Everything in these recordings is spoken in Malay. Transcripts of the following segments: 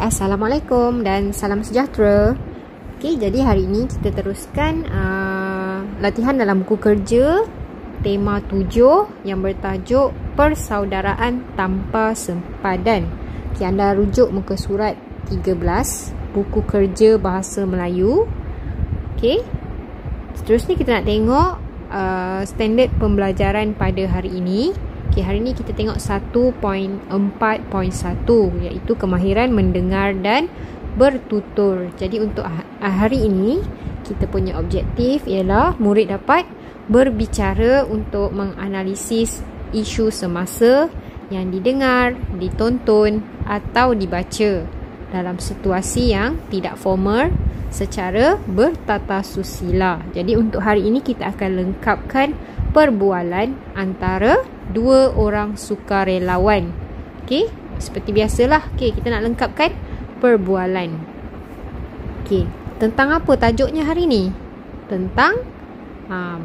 Assalamualaikum dan salam sejahtera. Jadi hari ini kita teruskan latihan dalam buku kerja tema 7 yang bertajuk Persaudaraan Tanpa Sempadan. Anda rujuk muka surat 13 buku kerja bahasa Melayu. Seterusnya kita nak tengok standard pembelajaran pada hari ini. Hari ini kita tengok 1.4.1 iaitu kemahiran mendengar dan bertutur. Jadi untuk hari ini kita punya objektif ialah murid dapat berbicara untuk menganalisis isu semasa yang didengar, ditonton atau dibaca dalam situasi yang tidak formal secara bertata susila. Jadi untuk hari ini kita akan lengkapkan perbualan antara dua orang sukarelawan. Seperti biasalah, kita nak lengkapkan perbualan. Tentang apa tajuknya hari ni? Tentang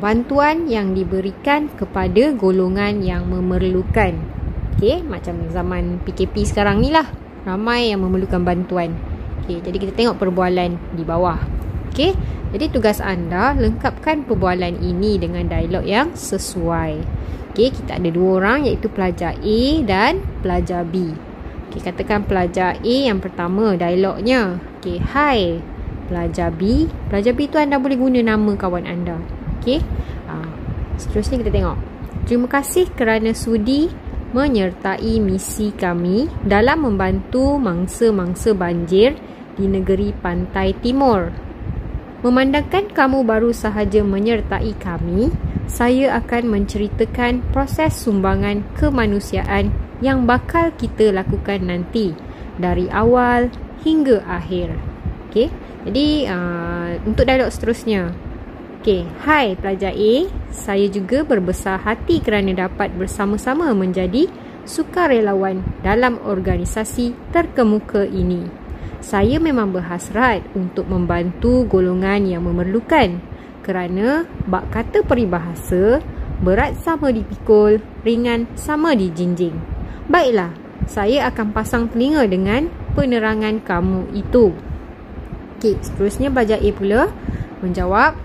bantuan yang diberikan kepada golongan yang memerlukan. Macam zaman PKP sekarang ni lah, ramai yang memerlukan bantuan. Jadi kita tengok perbualan di bawah. Jadi tugas anda lengkapkan perbualan ini dengan dialog yang sesuai. Kita ada dua orang iaitu pelajar A dan pelajar B. Katakan pelajar A yang pertama dialognya. Hai pelajar B. Pelajar B tu anda boleh guna nama kawan anda. Seterusnya kita tengok. Terima kasih kerana sudi menyertai misi kami dalam membantu mangsa-mangsa banjir di negeri pantai timur. Memandangkan kamu baru sahaja menyertai kami, saya akan menceritakan proses sumbangan kemanusiaan yang bakal kita lakukan nanti dari awal hingga akhir. Jadi untuk dialog seterusnya. Hai pelajar A, saya juga berbesar hati kerana dapat bersama-sama menjadi sukarelawan dalam organisasi terkemuka ini. Saya memang berhasrat untuk membantu golongan yang memerlukan kerana bak kata peribahasa, berat sama dipikul, ringan sama dijinjing. Baiklah, saya akan pasang telinga dengan penerangan kamu itu. Seterusnya pelajar A pula menjawab.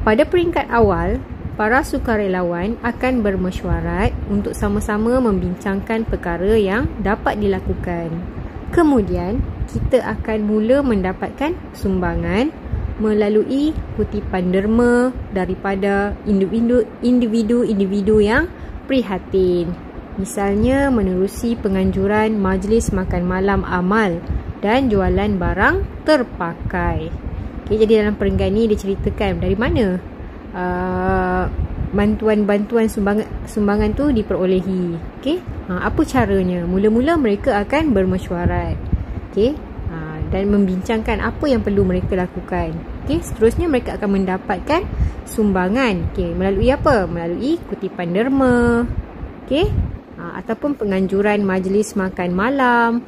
Pada peringkat awal, para sukarelawan akan bermesyuarat untuk sama-sama membincangkan perkara yang dapat dilakukan. Kemudian, kita akan mula mendapatkan sumbangan melalui kutipan derma daripada individu-individu yang prihatin. Misalnya menerusi penganjuran majlis makan malam amal dan jualan barang terpakai. Jadi dalam perenggan ni diceritakan dari mana bantuan-bantuan sumbangan tu diperolehi. Apa caranya? Mula-mula mereka akan bermesyuarat. Dan membincangkan apa yang perlu mereka lakukan. Seterusnya mereka akan mendapatkan sumbangan. Melalui apa? Melalui kutipan derma. Ataupun penganjuran majlis makan malam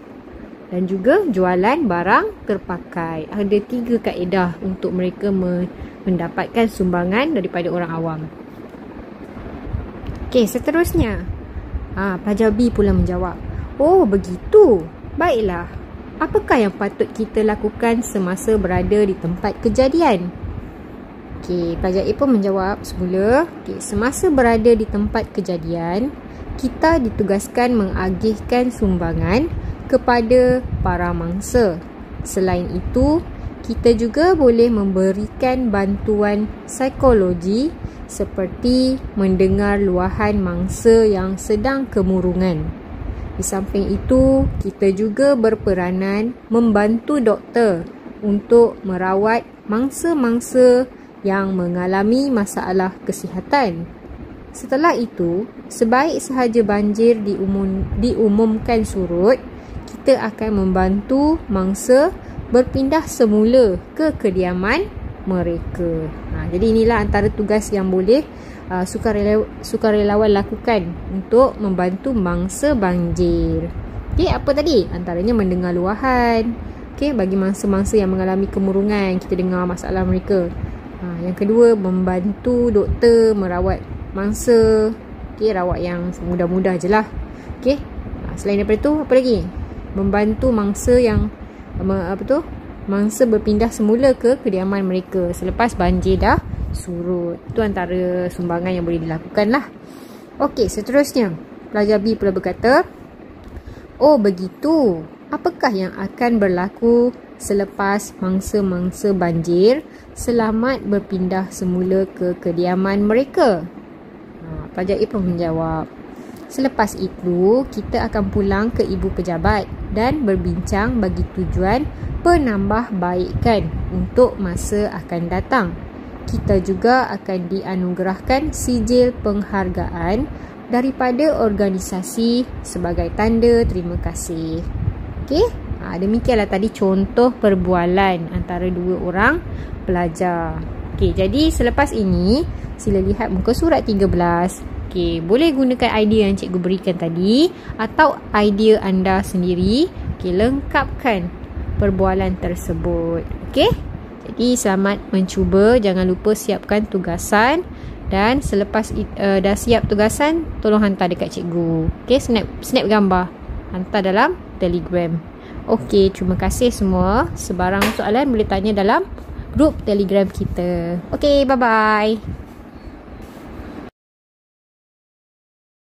dan juga jualan barang terpakai. Ada 3 kaedah untuk mereka mendapatkan sumbangan daripada orang awam. Seterusnya pelajar B pula menjawab. Oh begitu, baiklah. Apakah yang patut kita lakukan semasa berada di tempat kejadian? Pelajar A pun menjawab semula. Semasa berada di tempat kejadian, kita ditugaskan mengagihkan sumbangan kepada para mangsa. Selain itu, kita juga boleh memberikan bantuan psikologi seperti mendengar luahan mangsa yang sedang kemurungan. Di samping itu, kita juga berperanan membantu doktor untuk merawat mangsa-mangsa yang mengalami masalah kesihatan. Setelah itu, sebaik sahaja banjir diumumkan surut, kita akan membantu mangsa berpindah semula ke kediaman mereka. Jadi inilah antara tugas yang boleh sukarelawan lakukan untuk membantu mangsa banjir. Apa tadi? Antaranya mendengar luahan. Bagi mangsa-mangsa yang mengalami kemurungan, kita dengar masalah mereka. Yang kedua, membantu doktor merawat mangsa. Rawat yang mudah-mudah je lah. Selain daripada tu, apa lagi? membantu mangsa yang mangsa berpindah semula ke kediaman mereka selepas banjir dah surut. Itu antara sumbangan yang boleh dilakukan lah. Okey, seterusnya pelajar B pula berkata, oh begitu, apakah yang akan berlaku selepas mangsa-mangsa banjir selamat berpindah semula ke kediaman mereka? Pelajar A pun menjawab, selepas itu kita akan pulang ke ibu pejabat dan berbincang bagi tujuan penambahbaikan untuk masa akan datang. Kita juga akan dianugerahkan sijil penghargaan daripada organisasi sebagai tanda terima kasih. Okey, demikianlah tadi contoh perbualan antara dua orang pelajar. Okey, jadi selepas ini sila lihat muka surat 13. Okey, boleh gunakan idea yang cikgu berikan tadi atau idea anda sendiri. Okey, lengkapkan perbualan tersebut. Okey, jadi selamat mencuba. Jangan lupa siapkan tugasan. Dan selepas dah siap tugasan, tolong hantar dekat cikgu. Okey, snap gambar. Hantar dalam Telegram. Okey, terima kasih semua. Sebarang soalan boleh tanya dalam grup Telegram kita. Okey, bye-bye.